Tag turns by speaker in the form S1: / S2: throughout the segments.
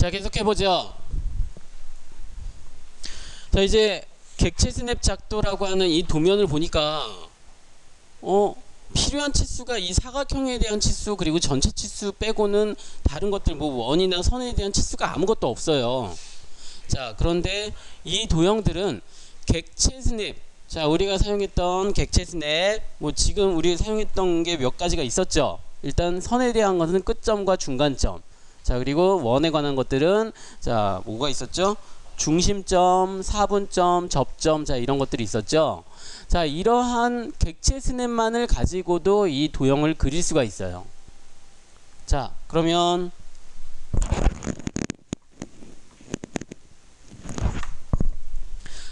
S1: 자, 계속해보죠. 자, 이제 객체 스냅 작도라고 하는 이 도면을 보니까 필요한 치수가 이 사각형에 대한 치수 그리고 전체 치수 빼고는 다른 것들 뭐 원이나 선에 대한 치수가 아무것도 없어요. 자, 그런데 이 도형들은 객체 스냅, 자, 우리가 사용했던 객체 스냅, 뭐 지금 우리 사용했던 게 몇 가지가 있었죠. 일단 선에 대한 것은 끝점과 중간점. 자, 그리고 원에 관한 것들은 자, 뭐가 있었죠? 중심점, 사분점, 접점, 자, 이런 것들이 있었죠. 자, 이러한 객체 스냅만을 가지고도 이 도형을 그릴 수가 있어요. 자, 그러면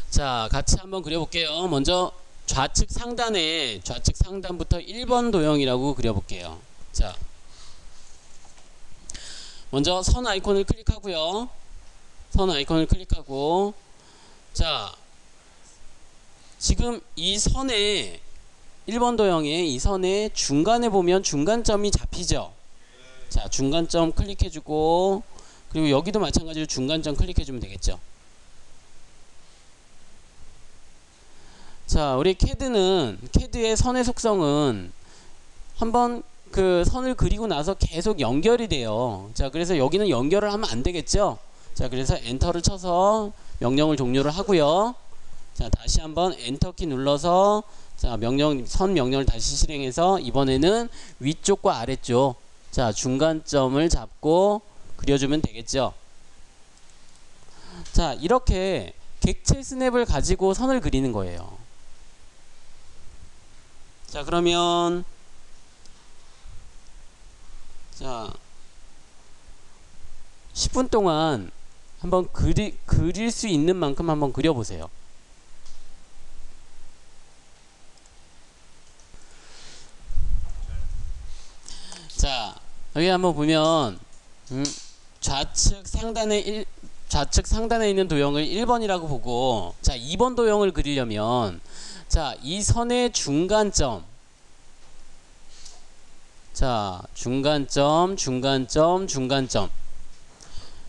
S1: 자, 같이 한번 그려볼게요. 먼저 좌측 상단에 좌측 상단부터 1번 도형이라고 그려볼게요. 자, 먼저 선 아이콘을 클릭하고요. 선 아이콘을 클릭하고, 자, 지금 이 선에 1번 도형의 이 선의 중간에 보면 중간점이 잡히죠. 자, 중간점 클릭해주고, 그리고 여기도 마찬가지로 중간점 클릭해주면 되겠죠. 자, 우리 캐드의 선의 속성은 한번 그 선을 그리고 나서 계속 연결이 돼요. 자, 그래서 여기는 연결을 하면 안 되겠죠. 자, 그래서 엔터를 쳐서 명령을 종료를 하고요. 자, 다시 한번 엔터키 눌러서 자, 선 명령을 다시 실행해서 이번에는 위쪽과 아래쪽, 자, 중간점을 잡고 그려주면 되겠죠. 자, 이렇게 객체 스냅을 가지고 선을 그리는 거예요. 자, 그러면 자, 10분 동안 한번 그릴 수 있는 만큼 한번 그려보세요. 자, 여기 한번 보면 좌측 상단에 있는 도형을 1번이라고 보고, 자, 2번 도형을 그리려면 자, 이 선의 중간점, 자, 중간점,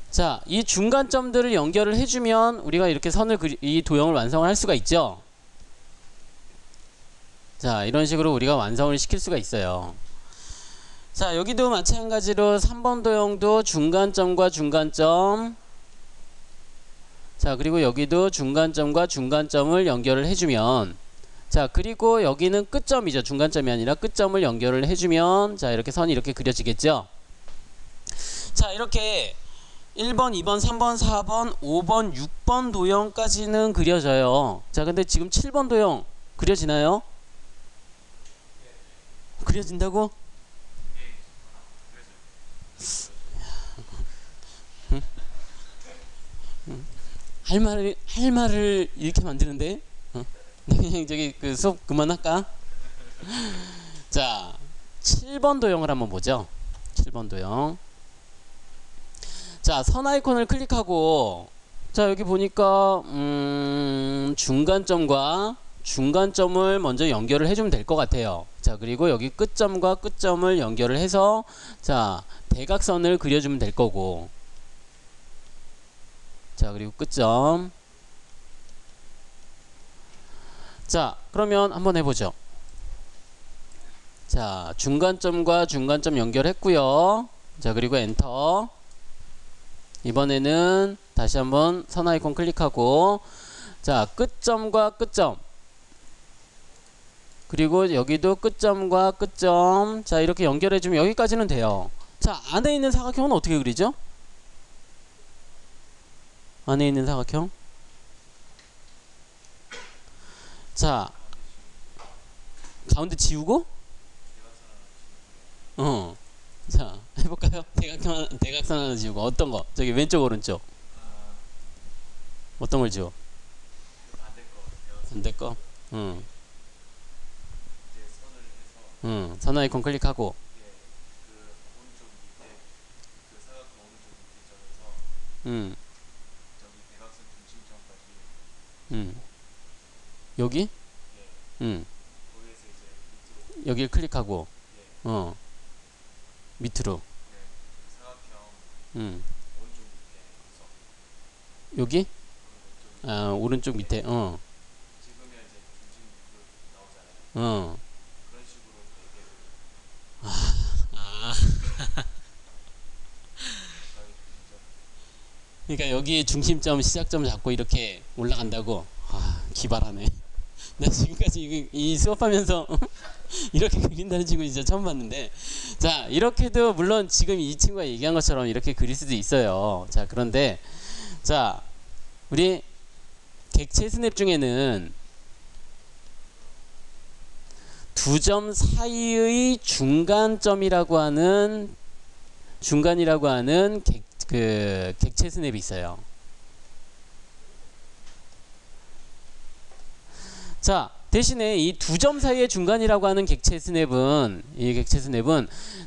S1: 자, 이 중간점들을 연결을 해주면 우리가 이렇게 이 도형을 완성을 할 수가 있죠. 자, 이런 식으로 우리가 완성을 시킬 수가 있어요. 자, 여기도 마찬가지로 3번 도형도 중간점과 중간점, 자, 그리고 여기도 중간점과 중간점을 연결을 해주면, 자, 그리고 여기는 끝점이죠. 중간점이 아니라 끝점을 연결을 해주면, 자, 이렇게 선이 이렇게 그려지겠죠. 자, 이렇게 1번, 2번, 3번, 4번, 5번, 6번 도형까지는 그려져요. 자, 근데 지금 7번 도형 그려지나요? 그려진다고? 할 말을 이렇게 만드는데? 그냥 저기 그 수업 그만할까? 자, 7번 도형을 한번 보죠. 7번 도형. 자, 선 아이콘을 클릭하고, 자, 여기 보니까 중간점과 중간점을 먼저 연결을 해주면 될 것 같아요. 자, 그리고 여기 끝점과 끝점을 연결을 해서 자, 대각선을 그려주면 될 거고, 자, 그리고 끝점. 자, 그러면 한번 해보죠. 자, 중간점과 중간점 연결했고요. 자, 그리고 엔터. 이번에는 다시 한번 선 아이콘 클릭하고, 자, 끝점과 끝점, 그리고 여기도 끝점과 끝점, 자, 이렇게 연결해주면 여기까지는 돼요. 자, 안에 있는 사각형은 어떻게 그리죠? 안에 있는 사각형, 자, 가운데 지우고, 자, 해볼까요? 대각선 하나 지우고, 어떤 거? 저기 왼쪽 오른쪽, 어떤 걸 지워? 반대 거? 선 아이콘 클릭하고, 여기? 여기를 클릭하고, 밑으로. 여기? 아, 오른쪽 밑에. 어. 아. 그러니까 여기 중심점, 시작점 잡고 이렇게 올라간다고. 아, 기발하네. 나 지금까지 이 수업하면서 이렇게 그린다는 친구 진짜 처음 봤는데, 자, 이렇게도 물론 지금 이 친구가 얘기한 것처럼 이렇게 그릴 수도 있어요. 자, 그런데 자, 우리 객체 스냅 중에는 두 점 사이의 중간점이라고 하는 객체 스냅이 있어요. 자, 대신에 이 두 점 사이의 중간이라고 하는 객체 스냅은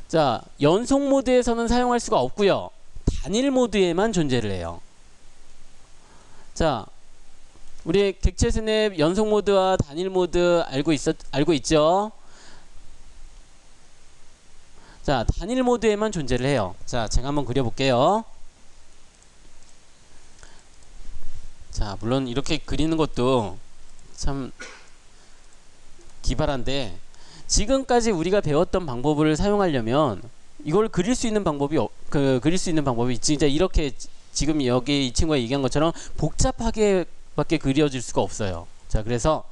S1: 자, 연속 모드에서는 사용할 수가 없고요. 단일 모드에만 존재를 해요. 자, 우리 객체 스냅 연속 모드와 단일 모드 알고 있죠? 자, 단일 모드에만 존재를 해요. 자, 제가 한번 그려볼게요. 자, 물론 이렇게 그리는 것도 참 기발한데, 지금까지 우리가 배웠던 방법을 사용하려면 이걸 그릴 수 있는 방법이 진짜 이렇게 지금 여기 이 친구가 얘기한 것처럼 복잡하게 밖에 그려질 수가 없어요. 자, 그래서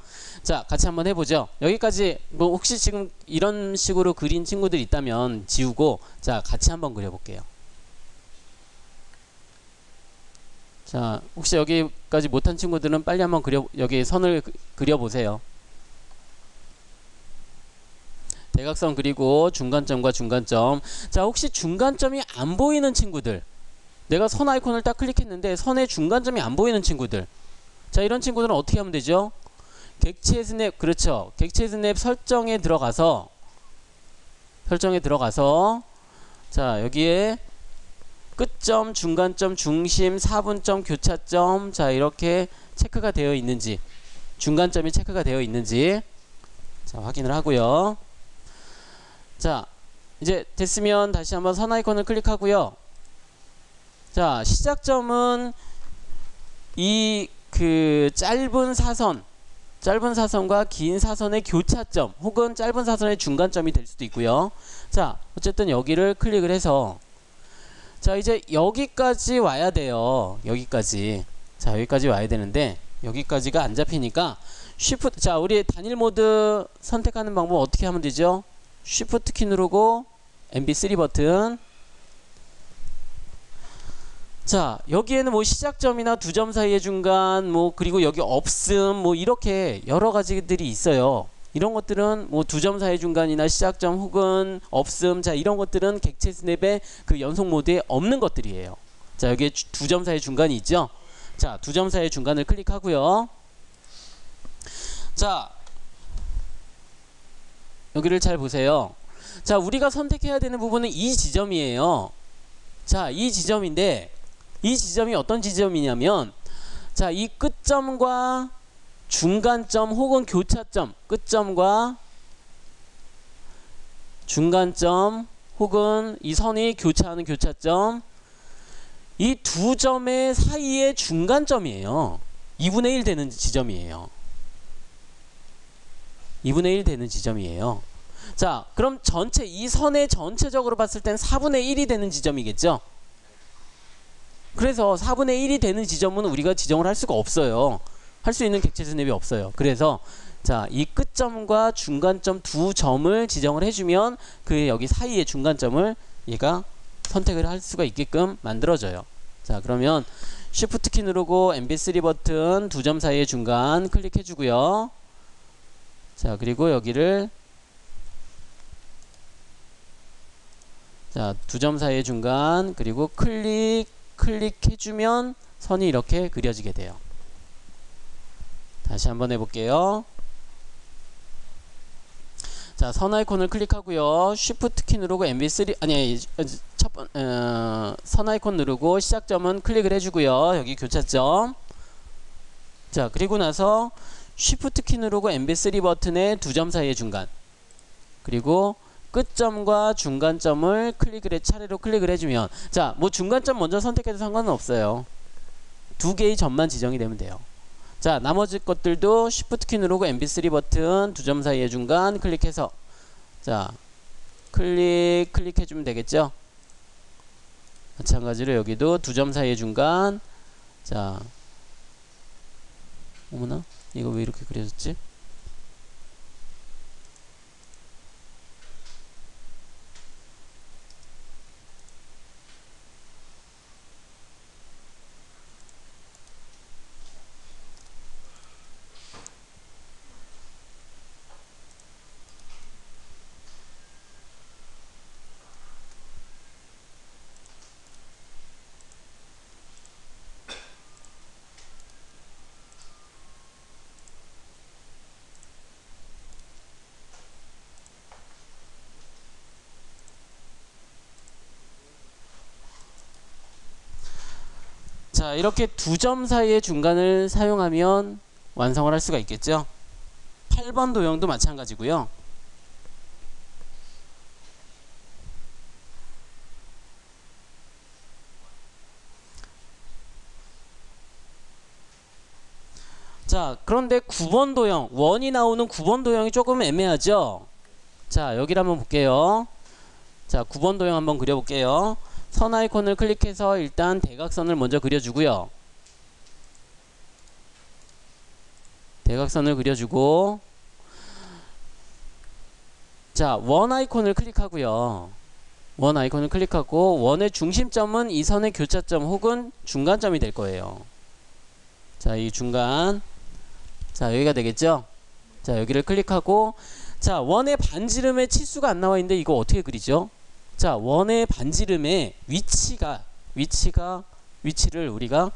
S1: 자, 같이 한번 해보죠. 여기까지 뭐 혹시 지금 이런 식으로 그린 친구들 있다면 지우고, 자, 같이 한번 그려볼게요. 자, 혹시 여기까지 못한 친구들은 빨리 한번 여기 선을 그려보세요. 대각선 그리고 중간점과 중간점. 자, 혹시 중간점이 안 보이는 친구들, 내가 선 아이콘을 딱 클릭했는데 선의 중간점이 안 보이는 친구들, 자, 이런 친구들은 어떻게 하면 되죠? 객체 스냅, 그렇죠. 객체 스냅 설정에 들어가서 자, 여기에 끝점, 중간점, 중심, 사분점, 교차점, 자, 이렇게 체크가 되어 있는지, 중간점이 체크가 되어 있는지, 자, 확인을 하고요. 자, 이제 됐으면 다시 한번 선 아이콘을 클릭하고요. 자, 시작점은 이 짧은 사선과 긴 사선의 교차점, 혹은 짧은 사선의 중간점이 될 수도 있고요. 자, 어쨌든 여기를 클릭을 해서, 자, 이제 여기까지 와야 돼요. 여기까지. 자, 여기까지 와야 되는데 여기까지가 안 잡히니까 쉬프트, 자, 우리 단일 모드 선택하는 방법 어떻게 하면 되죠? 쉬프트 키 누르고 MB3 버튼. 자, 여기에는 뭐 시작점이나 두 점 사이의 중간, 뭐 그리고 여기 없음, 뭐 이렇게 여러 가지들이 있어요. 이런 것들은 뭐 두 점 사이의 중간이나 시작점 혹은 없음, 자, 이런 것들은 객체 스냅의 그 연속 모드에 없는 것들이에요. 자, 여기에 두 점 사이의 중간이 있죠. 자, 두 점 사이의 중간을 클릭하고요. 자, 여기를 잘 보세요. 자, 우리가 선택해야 되는 부분은 이 지점이에요. 자, 이 지점인데, 이 지점이 어떤 지점이냐면, 자, 이 끝점과 중간점 혹은 교차점, 끝점과 중간점 혹은 이 선이 교차하는 교차점, 이 두 점의 사이의 중간점이에요. 2분의 1 되는 지점이에요. 2분의 1 되는 지점이에요. 자, 그럼 이 선의 전체적으로 봤을 땐 4분의 1이 되는 지점이겠죠? 그래서 4분의 1이 되는 지점은 우리가 지정을 할 수가 없어요. 할 수 있는 객체 스냅이 없어요. 그래서 자, 이 끝점과 중간점 두 점을 지정을 해주면 그 여기 사이의 중간점을 얘가 선택을 할 수가 있게끔 만들어져요. 자, 그러면 Shift 키 누르고 MB3 버튼 두 점 사이의 중간 클릭해주고요. 자, 그리고 여기를 자, 두 점 사이의 중간, 그리고 클릭해주면 선이 이렇게 그려지게 돼요. 다시 한번 해볼게요. 자, 선 아이콘을 클릭하고요. Shift 키 누르고 MB3 선 아이콘 누르고 시작점은 클릭을 해주고요. 여기 교차점. 자, 그리고 나서 Shift 키 누르고 MB3 버튼의 두 점 사이의 중간, 그리고 끝점과 중간점을 차례로 클릭을 해주면, 자, 뭐 중간점 먼저 선택해도 상관은 없어요. 두 개의 점만 지정이 되면 돼요. 자, 나머지 것들도 Shift 키 누르고 MB3 버튼 두 점 사이의 중간 클릭해서 자, 클릭해주면 되겠죠. 마찬가지로 여기도 두 점 사이의 중간. 자, 어머나, 이거 왜 이렇게 그려졌지? 자, 이렇게 두 점 사이의 중간을 사용하면 완성을 할 수가 있겠죠. 8번 도형도 마찬가지고요. 자, 그런데 9번 도형, 원이 나오는 9번 도형이 조금 애매하죠. 자, 여기를 한번 볼게요. 자, 9번 도형 한번 그려볼게요. 선 아이콘을 클릭해서 일단 대각선을 먼저 그려주고요. 대각선을 그려주고, 자, 원 아이콘을 클릭하고요. 원 아이콘을 클릭하고 원의 중심점은 이 선의 교차점 혹은 중간점이 될 거예요. 자, 이 중간, 자, 여기가 되겠죠. 자, 여기를 클릭하고, 자, 원의 반지름의 치수가 안 나와 있는데 이거 어떻게 그리죠? 자, 원의 반지름의 위치를 우리가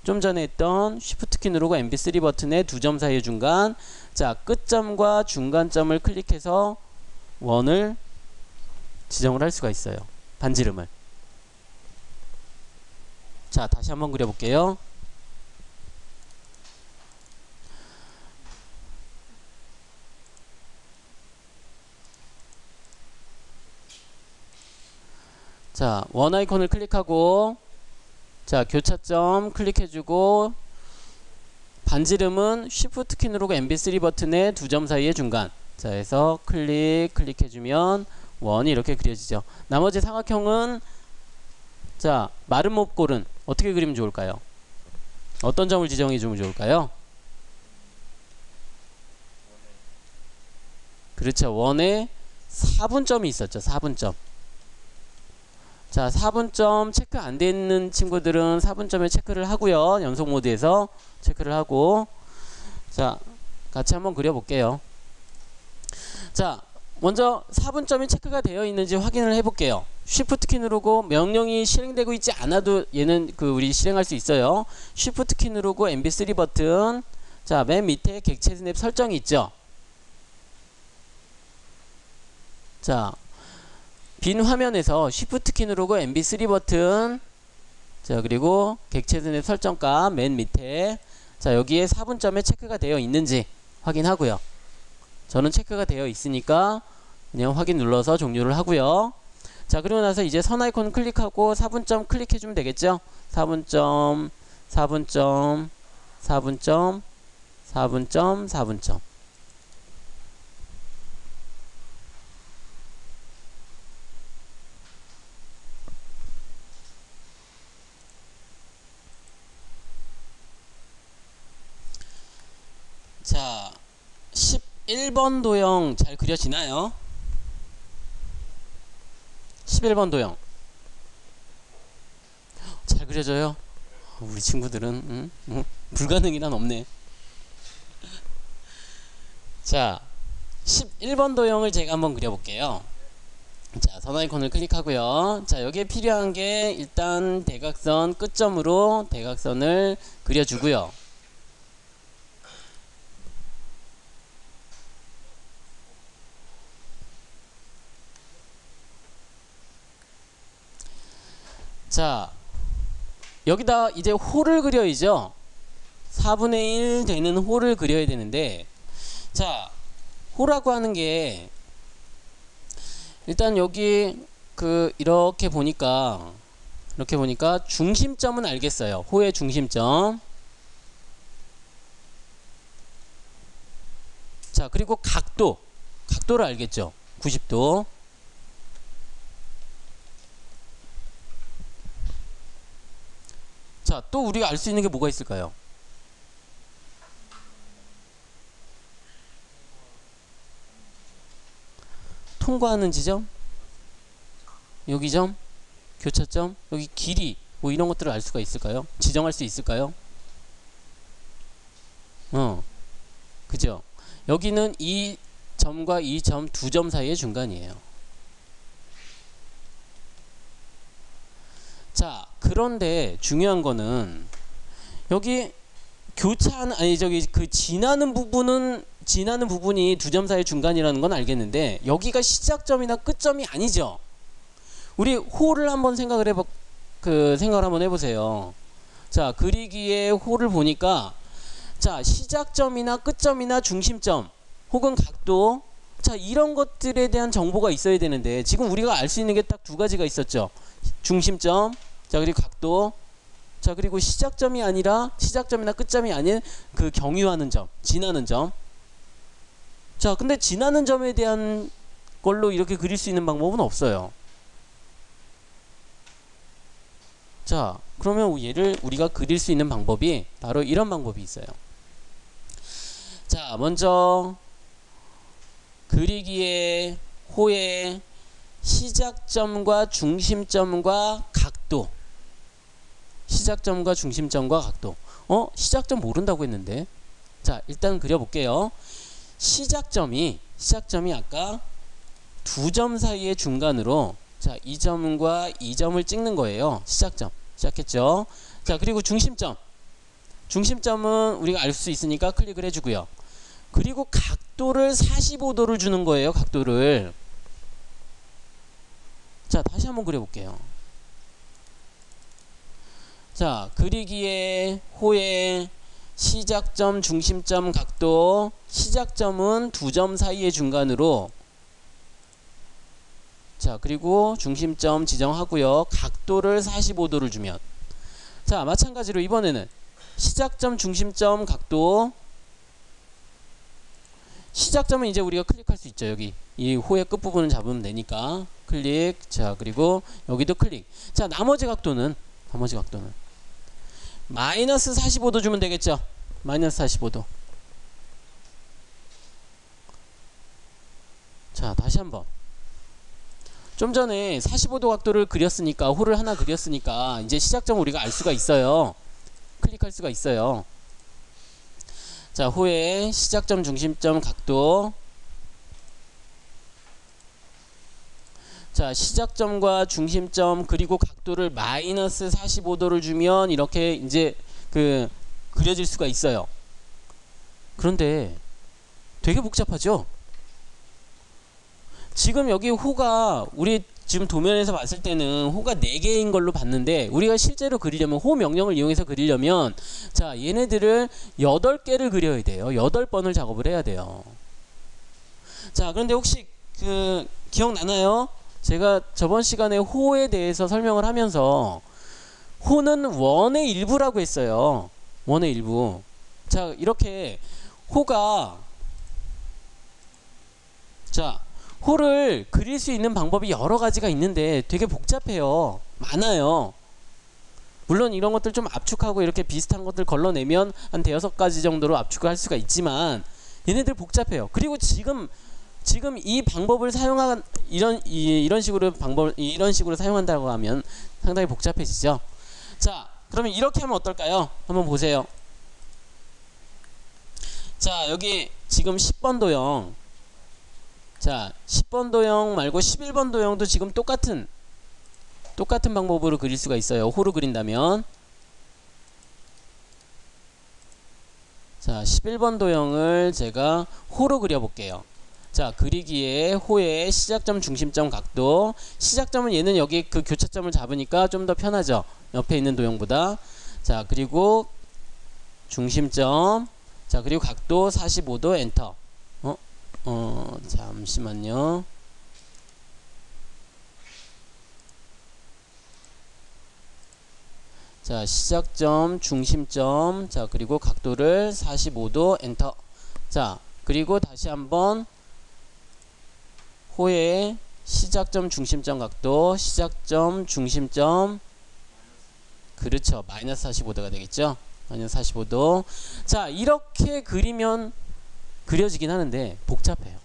S1: 좀 전에 했던 Shift 키 누르고 MB3 버튼의 두 점 사이의 중간, 자, 끝점과 중간점을 클릭해서 원을 지정을 할 수가 있어요. 반지름을. 자, 다시 한번 그려볼게요. 자, 원 아이콘을 클릭하고, 자, 교차점 클릭해주고, 반지름은 Shift 키 누르고 MB3 버튼의 두 점 사이의 중간. 자, 해서 클릭해주면 원이 이렇게 그려지죠. 나머지 사각형은, 자, 마른 목골은 어떻게 그리면 좋을까요? 어떤 점을 지정해주면 좋을까요? 그렇죠. 원에 4분점이 있었죠. 4분점. 자, 4분점 체크 안 돼 있는 친구들은 4분점에 체크를 하고요. 연속 모드에서 체크를 하고, 자, 같이 한번 그려볼게요. 자, 먼저 4분점이 체크가 되어 있는지 확인을 해볼게요. Shift 키 누르고 명령이 실행되고 있지 않아도 얘는 우리 실행할 수 있어요. Shift 키 누르고 MB3 버튼, 자, 맨 밑에 객체 스냅 설정이 있죠. 자, 빈 화면에서 Shift 키 누르고 MB3 버튼, 자, 그리고 객체 스냅 설정값 맨 밑에, 자, 여기에 4분점에 체크가 되어 있는지 확인하고요. 저는 체크가 되어 있으니까 그냥 확인 눌러서 종료를 하고요. 자, 그리고 나서 이제 선 아이콘 클릭하고 4분점 클릭해주면 되겠죠. 4분점, 4분점, 4분점, 4분점, 4분점. 자, 11번 도형 잘 그려지나요? 11번 도형 잘 그려져요? 우리 친구들은 불가능이란 없네. 자, 11번 도형을 제가 한번 그려볼게요. 자, 선 아이콘을 클릭하고요. 자, 여기에 필요한 게 일단 대각선 끝점으로 대각선을 그려주고요. 자, 여기다 이제 홀을 그려야죠. 4분의 1 되는 홀을 그려야 되는데, 자, 홀하고 하는 게 일단 여기 이렇게 보니까 이렇게 보니까 중심점은 알겠어요. 호의 중심점. 자, 그리고 각도를 알겠죠. 90도. 자, 또 우리가 알 수 있는 게 뭐가 있을까요? 통과하는 지점, 여기 점, 교차점, 여기 길이, 뭐 이런 것들을 알 수가 있을까요? 지정할 수 있을까요? 그죠? 여기는 이 점과 이 점 두 점 사이의 중간이에요. 자, 그런데 중요한 거는 여기 교차하는, 아니 저기 그 지나는 부분이 두 점 사이의 중간이라는 건 알겠는데 여기가 시작점이나 끝점이 아니죠. 우리 호를 한번 생각을 한번 해보세요. 자, 그리기에 호를 보니까 자, 시작점이나 끝점이나 중심점 혹은 각도, 자, 이런 것들에 대한 정보가 있어야 되는데 지금 우리가 알 수 있는 게 딱 두 가지가 있었죠. 중심점, 자, 그리고 각도, 자, 그리고 시작점이나 끝점이 아닌 그 경유하는 점, 지나는 점. 자, 근데 지나는 점에 대한 걸로 이렇게 그릴 수 있는 방법은 없어요. 자, 그러면 얘를 우리가 그릴 수 있는 방법이 바로 이런 방법이 있어요. 자, 먼저 그리기의 호의 시작점과 중심점과 각도. 시작점과 중심점과 각도. 시작점 모른다고 했는데. 자, 일단 그려볼게요. 시작점이 아까 두 점 사이의 중간으로, 자, 이 점과 이 점을 찍는 거예요. 시작점. 시작했죠? 자, 그리고 중심점은 우리가 알 수 있으니까 클릭을 해주고요. 그리고 각도를 45도를 주는 거예요. 각도를. 자, 다시 한번 그려볼게요. 자, 그리기의 호의 시작점, 중심점, 각도. 시작점은 두 점 사이의 중간으로, 자, 그리고 중심점 지정하고요. 각도를 45도를 주면, 자, 마찬가지로 이번에는 시작점, 중심점, 각도. 시작점은 이제 우리가 클릭할 수 있죠. 여기 이 호의 끝부분을 잡으면 되니까 클릭. 자, 그리고 여기도 클릭. 자, 나머지 각도는 마이너스 45도 주면 되겠죠. 마이너스 45도. 자, 다시 한번. 좀 전에 45도 각도를 그렸으니까, 호를 하나 그렸으니까 이제 시작점을 우리가 알 수가 있어요. 클릭할 수가 있어요. 자, 호의 시작점, 중심점, 각도. 자, 시작점과 중심점 그리고 각도를 마이너스 45도를 주면 이렇게 이제 그려질 수가 있어요. 그런데 되게 복잡하죠? 지금 여기 호가, 우리 지금 도면에서 봤을 때는 호가 4개인 걸로 봤는데 우리가 실제로 그리려면, 호 명령을 이용해서 그리려면, 자, 얘네들을 8개를 그려야 돼요. 8번을 작업을 해야 돼요. 자, 그런데 혹시 기억나나요? 제가 저번 시간에 호에 대해서 설명을 하면서 호는 원의 일부라고 했어요. 원의 일부. 자, 이렇게 호가, 자, 호를 그릴 수 있는 방법이 여러 가지가 있는데 되게 복잡해요. 많아요. 물론 이런 것들 좀 압축하고 이렇게 비슷한 것들 걸러내면 한 5가지 정도로 압축을 할 수가 있지만 얘네들 복잡해요. 그리고 지금 이 방법을 이런 식으로 사용한다고 하면 상당히 복잡해지죠. 자, 그러면 이렇게 하면 어떨까요? 한번 보세요. 자, 여기 지금 10번 도형. 자, 10번 도형 말고 11번 도형도 지금 똑같은 방법으로 그릴 수가 있어요. 호로 그린다면. 자, 11번 도형을 제가 호로 그려볼게요. 자, 그리기에 호의 시작점, 중심점, 각도. 시작점은 얘는 여기 그 교차점을 잡으니까 좀 더 편하죠. 옆에 있는 도형보다. 자, 그리고 중심점. 자, 그리고 각도 45도 엔터. 잠시만요. 자, 시작점, 중심점. 자, 그리고 각도를 45도 엔터. 자, 그리고 다시 한번 호의 시작점, 중심점 각도, 시작점, 중심점. 그렇죠. 마이너스 45도가 되겠죠. 마이너스 45도. 자, 이렇게 그리면 그려지긴 하는데 복잡해요.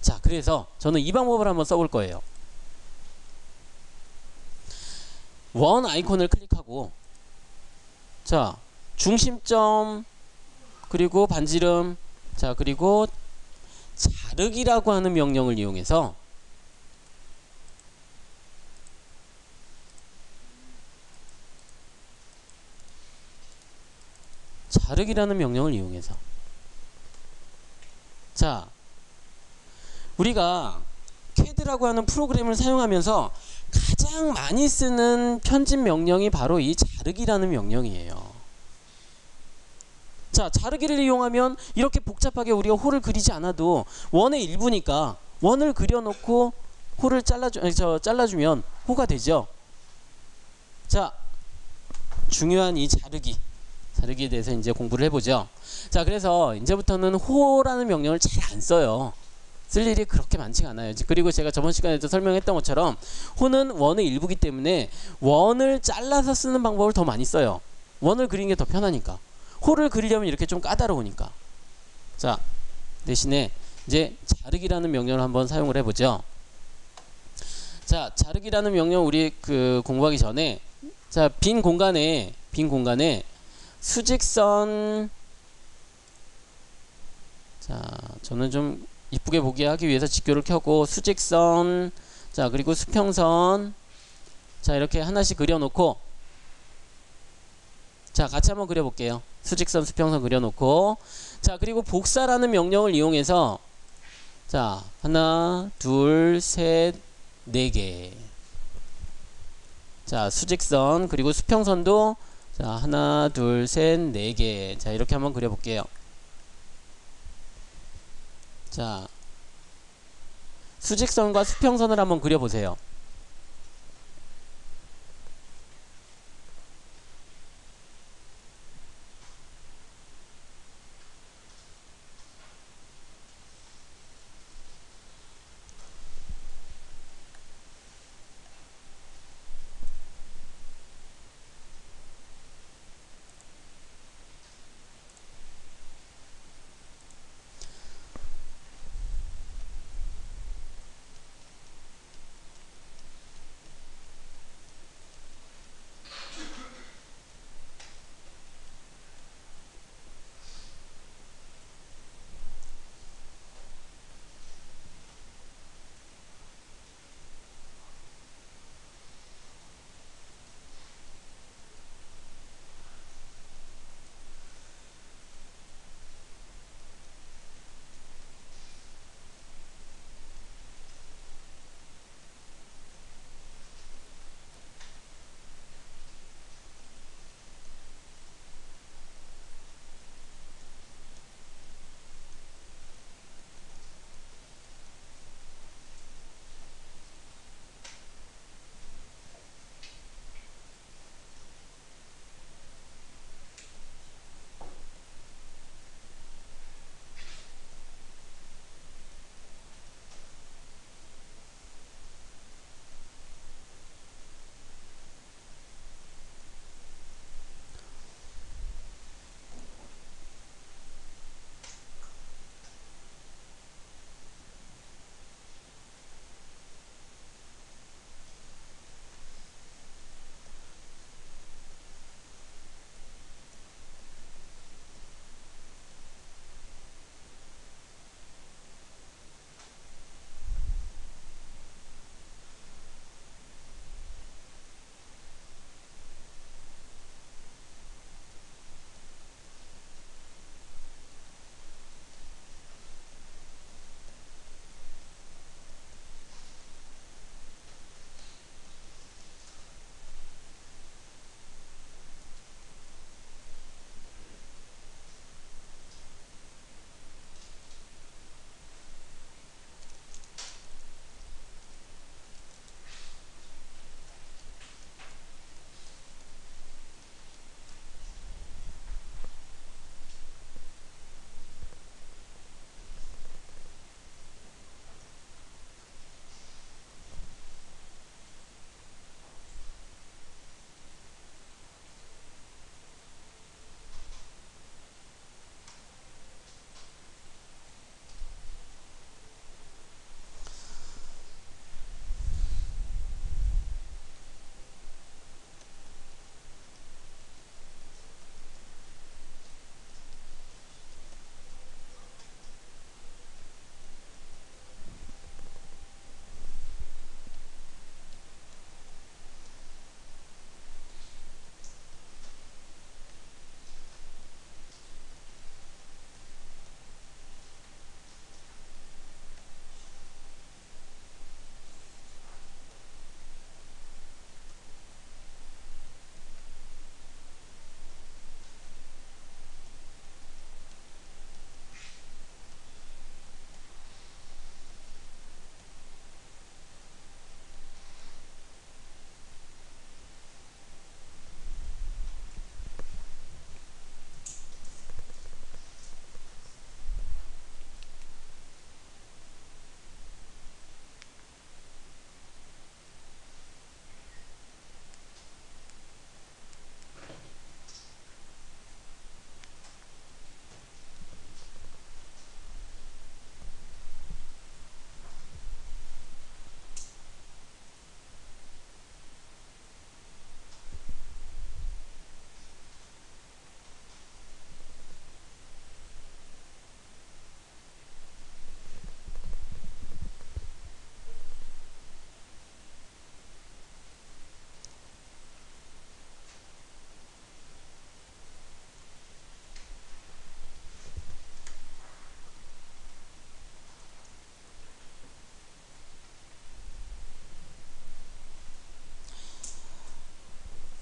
S1: 자, 그래서 저는 이 방법을 한번 써볼 거예요. 원 아이콘을 클릭하고, 자, 중심점, 그리고 반지름, 자, 그리고 자르기라고 하는 명령을 이용해서 자르기라는 명령을 이용해서 자, 우리가 CAD라고 하는 프로그램을 사용하면서 가장 많이 쓰는 편집 명령이 바로 이 자르기라는 명령이에요. 자, 자르기를 이용하면 이렇게 복잡하게 우리가 홀을 그리지 않아도 원의 일부니까 원을 그려놓고 홀을 잘라주면 호가 되죠. 자, 중요한 이 자르기에 대해서 이제 공부를 해보죠. 자, 그래서 이제부터는 호라는 명령을 잘 안 써요. 쓸 일이 그렇게 많지가 않아요. 그리고 제가 저번 시간에도 설명했던 것처럼 호는 원의 일부기 때문에 원을 잘라서 쓰는 방법을 더 많이 써요. 원을 그리는 게 더 편하니까. 호를 그리려면 이렇게 좀 까다로우니까. 자, 대신에 이제 자르기라는 명령을 한번 사용을 해보죠. 자, 자르기라는 명령 우리 공부하기 전에, 자, 빈 공간에 수직선, 자, 저는 좀 이쁘게 보게 하기 위해서 직교를 켜고 수직선, 자, 그리고 수평선, 자, 이렇게 하나씩 그려놓고, 자, 같이 한번 그려볼게요. 수직선, 수평선 그려놓고, 자, 그리고 복사라는 명령을 이용해서, 자, 하나, 둘, 셋, 네 개. 자, 수직선 그리고 수평선도, 자, 하나, 둘, 셋, 네 개. 자, 이렇게 한번 그려볼게요. 자, 수직선과 수평선을 한번 그려보세요.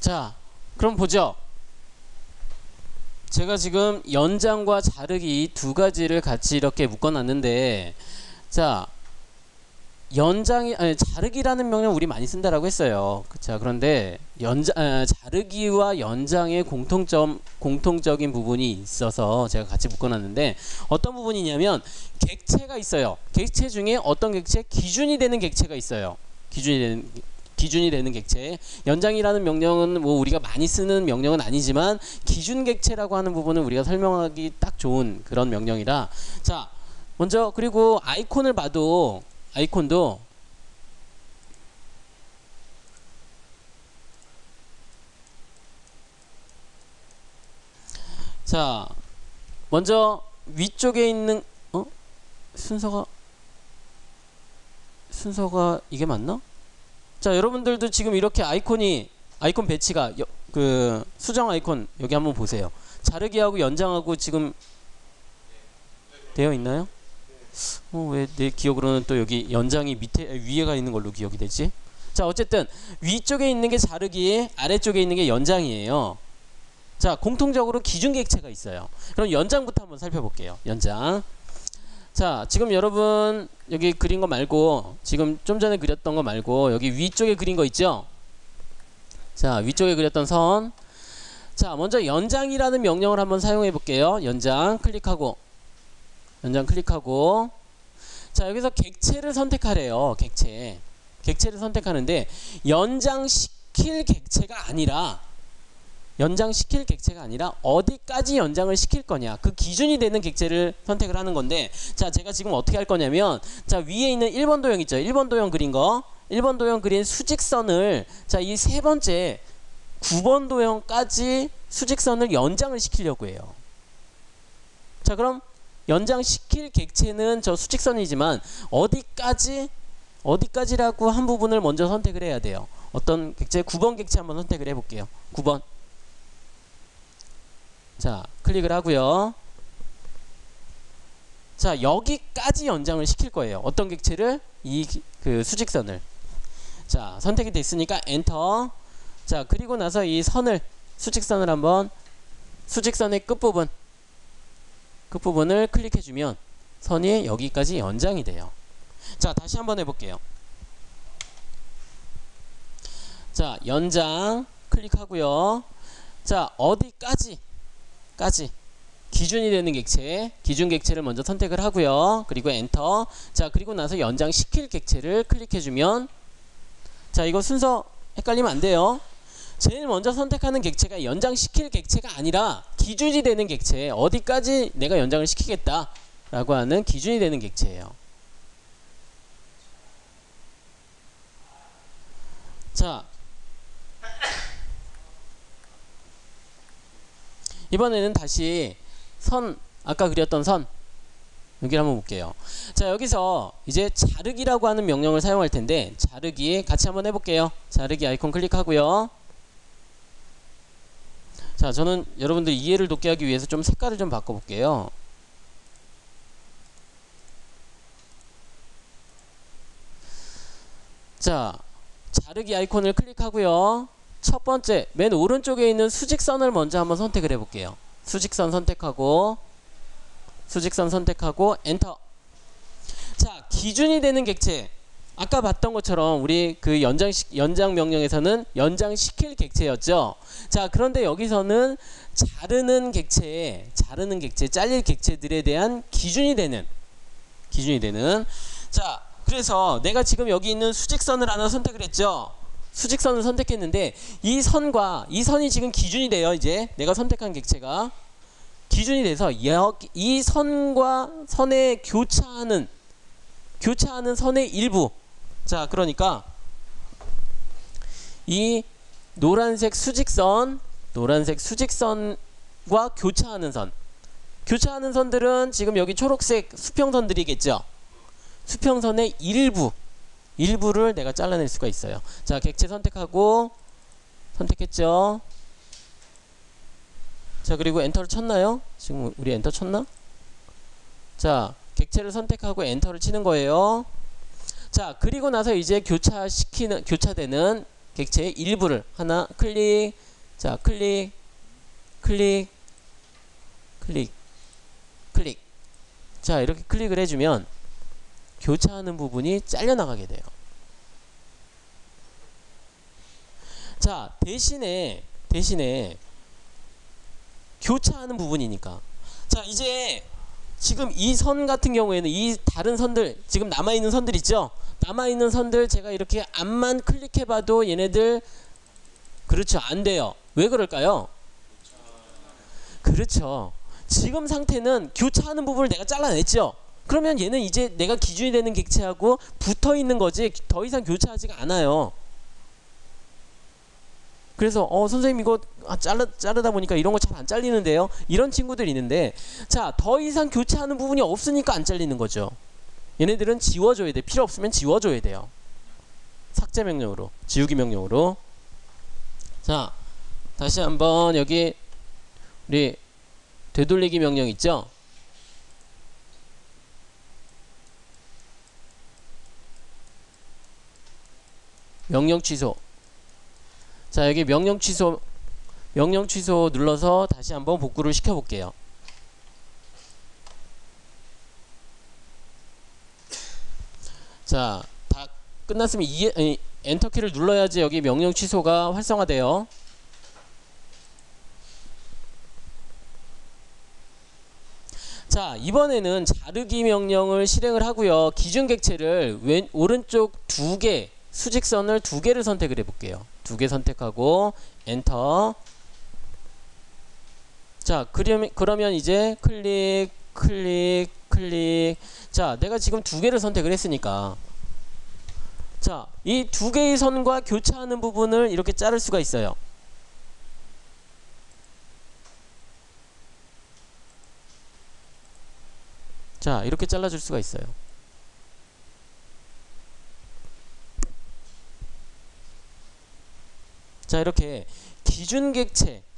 S1: 자, 그럼 보죠. 제가 지금 연장과 자르기 이 두 가지를 같이 이렇게 묶어놨는데, 자, 자르기라는 명령 우리 많이 쓴다라고 했어요. 자, 그런데 자르기와 연장의 공통적인 부분이 있어서 제가 같이 묶어놨는데, 어떤 부분이냐면 객체가 있어요. 객체 중에 어떤 객체? 기준이 되는 객체가 있어요. 기준이 되는 객체. 연장이라는 명령은 뭐 우리가 많이 쓰는 명령은 아니지만 기준 객체라고 하는 부분은 우리가 설명하기 딱 좋은 그런 명령이라. 자, 먼저 그리고 아이콘을 봐도 아이콘도 자, 먼저 위쪽에 있는 순서가 이게 맞나? 자, 여러분들도 지금 이렇게 아이콘 배치가 그 수정 아이콘 여기 한번 보세요. 자르기하고 연장하고 지금 되어 있나요? 왜 내 기억으로는 또 여기 연장이 위에가 있는 걸로 기억이 되지? 자, 어쨌든 위쪽에 있는 게 자르기, 아래쪽에 있는 게 연장이에요. 자, 공통적으로 기준 객체가 있어요. 그럼 연장부터 한번 살펴볼게요. 연장. 자, 지금 여러분 여기 그린 거 말고, 지금 좀 전에 그렸던 거 말고 여기 위쪽에 그린 거 있죠? 자, 위쪽에 그렸던 선. 자, 먼저 연장이라는 명령을 한번 사용해 볼게요. 연장 클릭하고, 자, 여기서 객체를 선택하래요. 객체를 선택하는데 연장시킬 객체가 아니라 어디까지 연장을 시킬 거냐, 그 기준이 되는 객체를 선택을 하는 건데, 자, 제가 지금 어떻게 할 거냐면, 자, 위에 있는 1번 도형 있죠? 1번 도형 그린 거, 1번 도형 그린 수직선을, 자, 이 세 번째 9번 도형까지 수직선을 연장을 시키려고 해요. 자, 그럼 연장시킬 객체는 저 수직선이지만 어디까지라고 한 부분을 먼저 선택을 해야 돼요. 어떤 객체? 9번 객체 한번 선택을 해볼게요. 9번. 자, 클릭을 하고요. 자, 여기까지 연장을 시킬 거예요. 어떤 객체를? 그 수직선을. 자, 선택이 됐으니까 엔터. 자, 그리고 나서 이 수직선을 한번, 수직선의 끝부분을 클릭해주면 선이 여기까지 연장이 돼요. 자, 다시 한번 해볼게요. 자, 연장 클릭하고요. 자, 어디까지 기준이 되는 객체, 기준 객체를 먼저 선택을 하고요. 그리고 엔터. 자, 그리고 나서 연장시킬 객체를 클릭해주면, 자, 이거 순서 헷갈리면 안 돼요. 제일 먼저 선택하는 객체가 연장시킬 객체가 아니라 기준이 되는 객체, 어디까지 내가 연장을 시키겠다 라고 하는 기준이 되는 객체예요. 자, 이번에는 다시 아까 그렸던 선 여기를 한번 볼게요. 자, 여기서 이제 자르기라고 하는 명령을 사용할 텐데, 자르기 같이 한번 해볼게요. 자르기 아이콘 클릭하고요. 자, 저는 여러분들 이해를 돕게 하기 위해서 좀 색깔을 좀 바꿔볼게요. 자, 자르기 아이콘을 클릭하고요. 첫 번째 맨 오른쪽에 있는 수직선을 먼저 한번 선택을 해볼게요. 수직선 선택하고 엔터. 자, 기준이 되는 객체, 아까 봤던 것처럼 우리 그 연장 명령에서는 연장시킬 객체였죠. 자, 그런데 여기서는 자르는 객체, 잘릴 객체들에 대한 기준이 되는. 자, 그래서 내가 지금 여기 있는 수직선을 하나 선택을 했죠. 수직선을 선택했는데 이 선이 지금 기준이 돼요. 이제 내가 선택한 객체가 기준이 돼서 이 선과 선에 교차하는 선의 일부. 자, 그러니까 이 노란색 수직선과 교차하는 선들은 지금 여기 초록색 수평선들이겠죠. 수평선의 일부를 내가 잘라낼 수가 있어요. 자, 객체 선택했죠. 자, 그리고 엔터를 쳤나요? 지금 우리 엔터 쳤나? 자, 객체를 선택하고 엔터를 치는 거예요. 자, 그리고 나서 이제 교차되는
S2: 객체의 일부를 하나 클릭, 자 클릭, 클릭, 클릭, 클릭. 자 이렇게 클릭을 해주면 교차하는 부분이 잘려나가게 돼요. 자 대신에 교차하는 부분이니까, 자 이제 지금 이 선 같은 경우에는 이 다른 선들, 지금 남아있는 선들 있죠? 남아있는 선들 제가 이렇게 앞만 클릭해봐도 얘네들 그렇죠, 안 돼요. 왜 그럴까요? 그렇죠, 지금 상태는 교차하는 부분을 내가 잘라냈죠. 그러면 얘는 이제 내가 기준이 되는 객체하고 붙어있는 거지 더 이상 교차하지가 않아요. 그래서 선생님 이거 자르다 보니까 이런 거 잘 안 잘리는데요, 이런 친구들이 있는데, 자 더 이상 교차하는 부분이 없으니까 안 잘리는 거죠. 얘네들은 지워줘야 돼. 필요 없으면 지워줘야 돼요. 삭제 명령으로, 지우기 명령으로. 자 다시 한번 여기 우리 되돌리기 명령 있죠? 명령 취소. 자 여기 명령 취소 눌러서 다시 한번 복구를 시켜 볼게요. 자 다 끝났으면 엔터키를 눌러야지 여기 명령 취소가 활성화돼요. 자 이번에는 자르기 명령을 실행을 하고요. 기준 객체를 오른쪽 두 개, 수직선을 두 개를 선택을 해볼게요. 두 개 선택하고 엔터. 자 그러면 이제 클릭, 클릭, 클릭. 자 내가 지금 두 개를 선택을 했으니까, 자 이 두 개의 선과 교차하는 부분을 이렇게 자를 수가 있어요. 자 이렇게 잘라줄 수가 있어요. 자 이렇게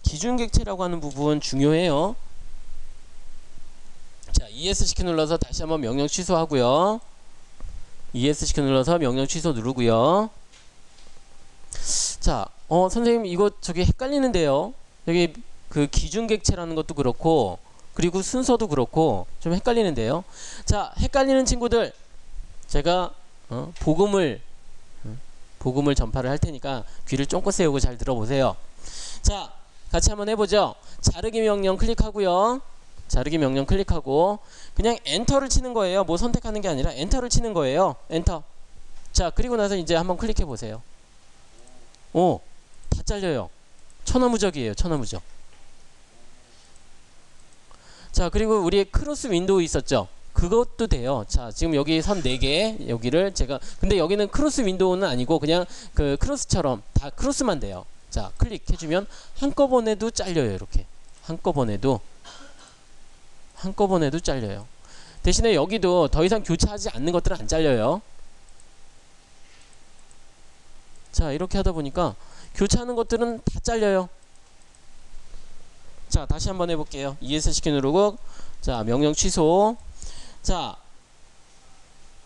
S2: 기준객체라고 하는 부분 중요해요. 자 ESC 키 눌러서 다시 한번 명령 취소하고요. ESC 키 눌러서 명령 취소 누르고요. 자 선생님 이거 저기 헷갈리는데요, 여기 그 기준객체라는 것도 그렇고 그리고 순서도 그렇고 좀 헷갈리는데요. 자 헷갈리는 친구들 제가 복음을 전파를 할 테니까 귀를 쫑긋 세우고 잘 들어보세요. 자 같이 한번 해보죠. 자르기 명령 클릭하고요. 자르기 명령 클릭하고 그냥 엔터를 치는 거예요. 뭐 선택하는 게 아니라 엔터를 치는 거예요. 엔터. 자 그리고 나서 이제 한번 클릭해 보세요. 오, 다 잘려요. 천하무적이에요. 천하무적. 자 그리고 우리 크로스 윈도우 있었죠? 그것도 돼요. 자 지금 여기 선 4개 여기를 제가, 근데 여기는 크로스 윈도우는 아니고 그냥 그 크로스처럼 다 크로스만 돼요. 자 클릭해주면 한꺼번에도 잘려요. 이렇게 한꺼번에도 잘려요. 대신에 여기도 더 이상 교차하지 않는 것들은 안 잘려요. 자 이렇게 하다 보니까 교차하는 것들은 다 잘려요. 자 다시 한번 해볼게요. ESC 키 누르고 자 명령 취소. 자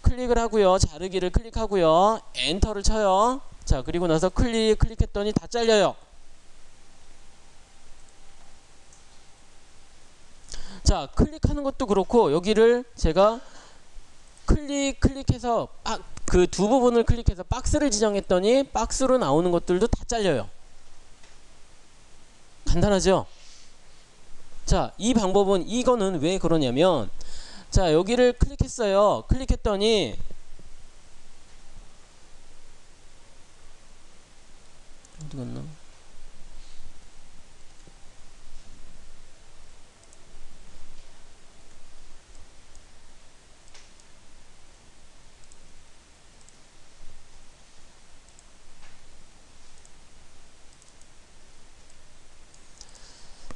S2: 클릭을 하고요. 자르기를 클릭하고요. 엔터를 쳐요. 자 그리고 나서 클릭했더니 다 잘려요. 자 클릭하는 것도 그렇고 여기를 제가 클릭해서 그 두 부분을 클릭해서 박스를 지정했더니 박스로 나오는 것들도 다 잘려요. 간단하죠? 자 이 방법은, 이거는 왜 그러냐면, 자 여기를 클릭했어요. 클릭했더니 어디 갔나?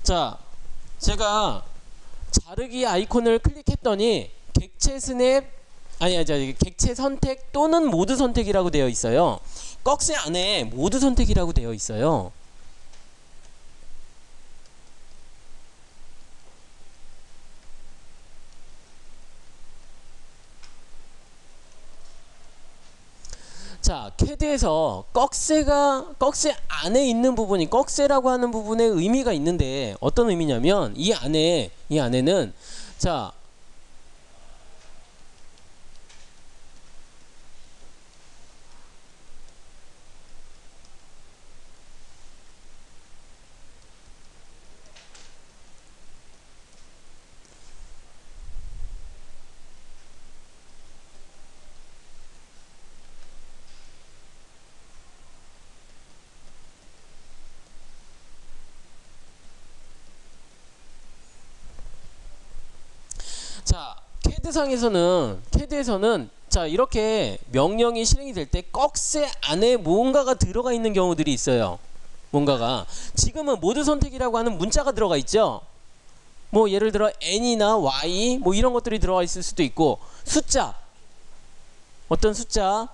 S2: 자 제가 자르기 아이콘을 클릭했더니 객체 스냅 객체 선택 또는 모드 선택이라고 되어 있어요. 꺽쇠 안에 모드 선택이라고 되어 있어요. 자, CAD에서 꺽쇠 안에 있는 부분이 꺽쇠라고 하는 부분에 의미가 있는데 어떤 의미냐면 이 안에는 자, 자, CAD에서는 자, 이렇게 명령이 실행이 될 때 꺽쇠 안에 뭔가가 들어가 있는 경우들이 있어요. 뭔가가 지금은 모드 선택이라고 하는 문자가 들어가 있죠. 뭐 예를 들어 N이나 Y 뭐 이런 것들이 들어가 있을 수도 있고 숫자, 어떤 숫자가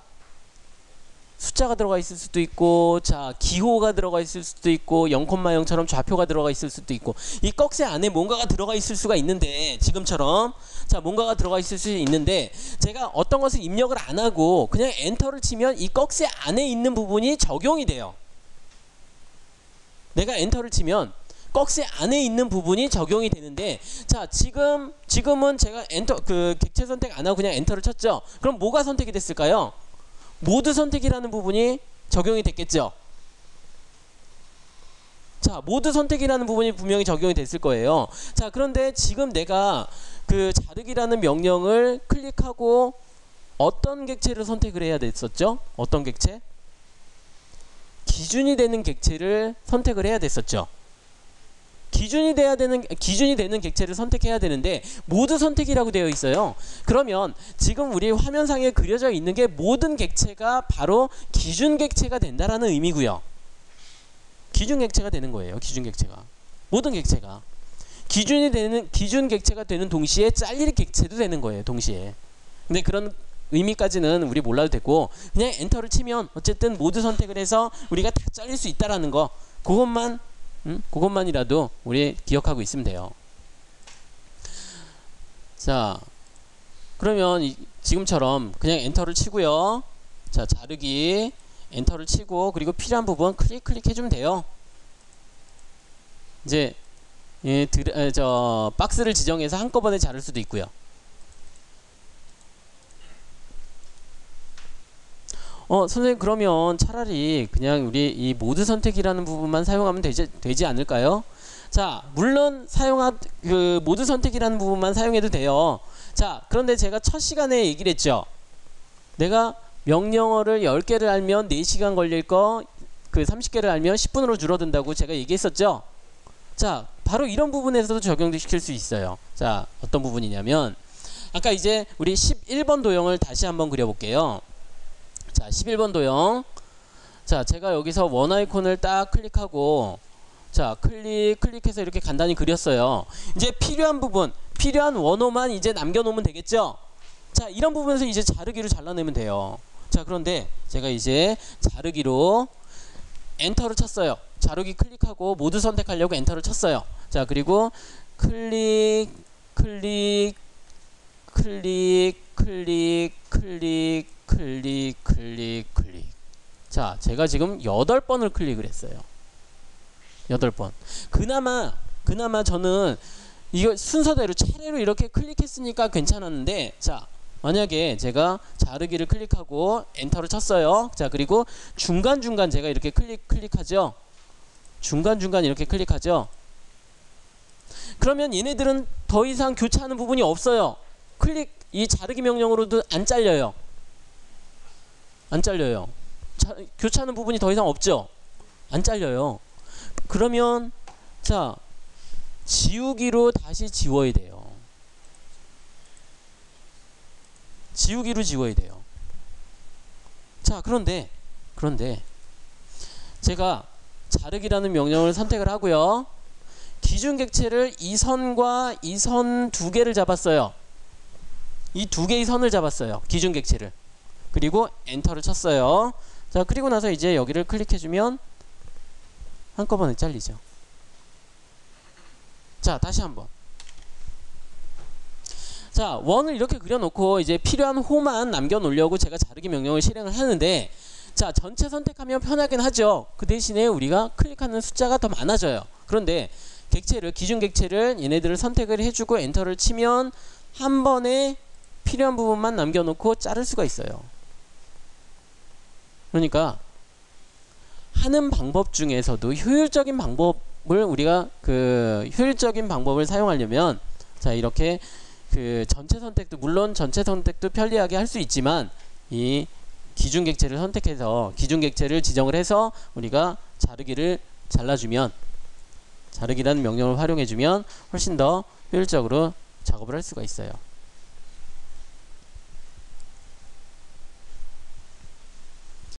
S2: 들어가 있을 수도 있고, 자, 기호가 들어가 있을 수도 있고, 0,0처럼 좌표가 들어가 있을 수도 있고, 이 꺽쇠 안에 뭔가가 들어가 있을 수가 있는데, 지금처럼, 자, 뭔가가 들어가 있을 수 있는데, 제가 어떤 것을 입력을 안 하고, 그냥 엔터를 치면 이 꺽쇠 안에 있는 부분이 적용이 돼요. 내가 엔터를 치면, 꺽쇠 안에 있는 부분이 적용이 되는데, 자, 지금은 제가 객체 선택 안 하고 그냥 엔터를 쳤죠? 그럼 뭐가 선택이 됐을까요? 모드 선택이라는 부분이 적용이 됐겠죠. 자, 모드 선택이라는 부분이 분명히 적용이 됐을 거예요. 자, 그런데 지금 내가 그 자르기라는 명령을 클릭하고 어떤 객체를 선택을 해야 됐었죠? 어떤 객체? 기준이 되는 객체를 선택을 해야 됐었죠. 기준이 되는 객체를 선택해야 되는데 모드 선택이라고 되어 있어요. 그러면 지금 우리 화면상에 그려져 있는 게 모든 객체가 바로 기준 객체가 된다라는 의미고요. 기준 객체가 되는 거예요. 기준 객체가. 모든 객체가 기준 객체가 되는 동시에 잘릴 객체도 되는 거예요. 동시에. 근데 그런 의미까지는 우리 몰라도 되고 그냥 엔터를 치면 어쨌든 모드 선택을 해서 우리가 다 잘릴 수 있다라는 거 그것만이라도 우리 기억하고 있으면 돼요. 자, 그러면 지금처럼 그냥 엔터를 치고요. 자, 자르기 엔터를 치고 그리고 필요한 부분 클릭해주면 돼요. 이제 박스를 지정해서 한꺼번에 자를 수도 있고요. 선생님 그러면 차라리 그냥 우리 이 모드 선택이라는 부분만 사용하면 되지 않을까요? 자, 물론 모드 선택이라는 부분만 사용해도 돼요. 자, 그런데 제가 첫 시간에 얘기를 했죠. 내가 명령어를 10개를 알면 4시간 걸릴 거 30개를 알면 10분으로 줄어든다고 제가 얘기했었죠. 자, 바로 이런 부분에서도 적용시킬 수 있어요. 자, 어떤 부분이냐면 아까 이제 우리 11번 도형을 다시 한번 그려볼게요. 자, 11번 도형. 자, 제가 여기서 원 아이콘을 딱 클릭하고 자, 클릭해서 이렇게 간단히 그렸어요. 이제 필요한 원호만 이제 남겨놓으면 되겠죠? 자, 이런 부분에서 이제 자르기로 잘라내면 돼요. 자, 그런데 제가 이제 자르기로 엔터를 쳤어요. 자르기 클릭하고 모드 선택하려고 엔터를 쳤어요. 자, 그리고 클릭. 자, 제가 지금 8번을 클릭을 했어요. 8번. 그나마 저는 이거 순서대로 차례로 이렇게 클릭했으니까 괜찮았는데, 자, 만약에 제가 자르기를 클릭하고 엔터를 쳤어요. 자, 그리고 중간중간 제가 이렇게 클릭하죠. 중간중간 이렇게 클릭하죠. 그러면 얘네들은 더 이상 교차하는 부분이 없어요. 이 자르기 명령으로도 안 잘려요. 교차하는 부분이 더 이상 없죠. 안 잘려요. 그러면 자, 지우기로 다시 지워야 돼요. 지우기로 지워야 돼요. 자, 그런데 제가 자르기라는 명령을 선택을 하고요. 기준 객체를 이 선과 이 선 2개를 잡았어요. 이 2개의 선을 잡았어요. 기준 객체를. 그리고 엔터를 쳤어요. 자, 그리고 나서 이제 여기를 클릭해주면 한꺼번에 잘리죠. 자, 다시 한번. 자, 원을 이렇게 그려놓고 이제 필요한 호만 남겨놓으려고 제가 자르기 명령을 실행을 하는데, 자, 전체 선택하면 편하긴 하죠. 그 대신에 우리가 클릭하는 숫자가 더 많아져요. 그런데 객체를, 기준 객체를 얘네들을 선택을 해주고 엔터를 치면 한 번에 필요한 부분만 남겨놓고 자를 수가 있어요. 그러니까 하는 방법 중에서도 효율적인 방법을 우리가 효율적인 방법을 사용하려면 자, 이렇게 전체 선택도, 물론 전체 선택도 편리하게 할 수 있지만 이 기준 객체를 선택해서 기준 객체를 지정을 해서 우리가 자르기를 잘라주면, 자르기라는 명령을 활용해주면 훨씬 더 효율적으로 작업을 할 수가 있어요.